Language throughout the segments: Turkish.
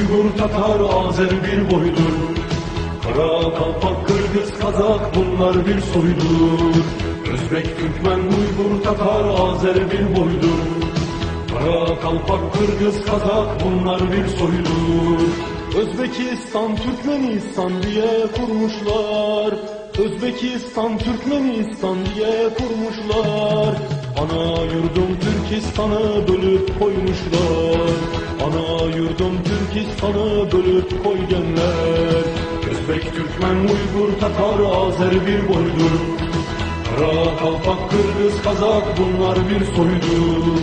Uygur, Tatar, Azer bir boydur. Kara, Kalpak, Kırgız, Kazak bunlar bir soydur. Özbek, Türkmen, Uygur, Tatar, Azer bir boydur. Kara, Kalpak, Kırgız, Kazak bunlar bir soydur. Özbekistan, Türkmenistan diye kurmuşlar. Özbekistan, Türkmenistan diye kurmuşlar. Ana yurdum Türkistan'ı bölüp koymuşlar. Ana yurdum Türkistan'ı bölüp koygenler. Özbek, Türkmen, Uygur, Tatar, Azer bir boydur. Kara, Kalpak, Kırgız, Kazak bunlar bir soydur.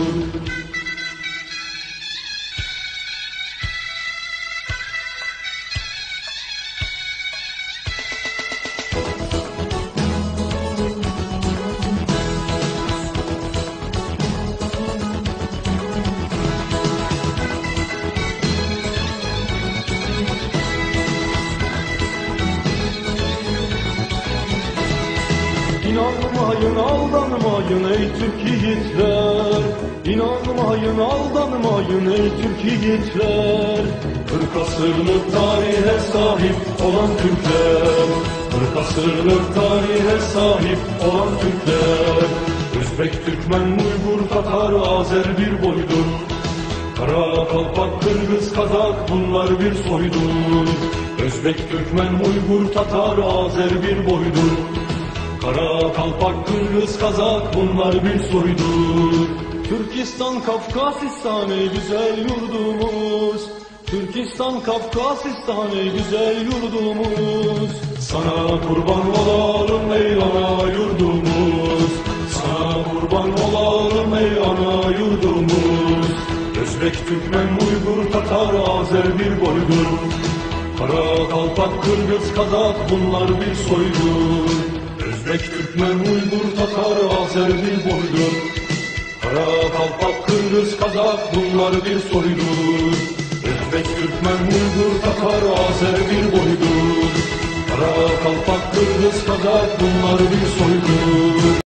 İnanmayın, aldanmayın ey Türk yiğitler. İnanmayın, aldanmayın ey Türk yiğitler. 40 asırlık tarihe sahip olan Türkler. 40 asırlık tarihe sahip olan Türkler. Özbek, Türkmen, Uygur, Tatar, Azer bir boydur. Kara, Kalpak, Kırgız, Kazak bunlar bir soydur. Özbek, Türkmen, Uygur, Tatar, Azer bir boydur. Kara, Kalpak, Kırgız, Kazak bunlar bir soydur. Türkistan, Kafkasistan ey güzel yurdumuz. Türkistan, Kafkasistan ey güzel yurdumuz. Sana kurban olalım ey ana yurdumuz. Sana kurban olalım ey ana yurdumuz. Özbek, Türkmen, Uygur, Tatar, Azer bir boydur. Kara, Kalpak, Kırgız, Kazak bunlar bir soydur. Özbek, Türkmen, Uygur, Tatar, Azer bir boydur. Kara, Kalpak, Kırgız, Kazak bunlar bir soydur. Özbek, Türkmen, Uygur, Tatar, Azer bir boydur. Kara, Kalpak, Kırgız, Kazak bunlar bir soydur.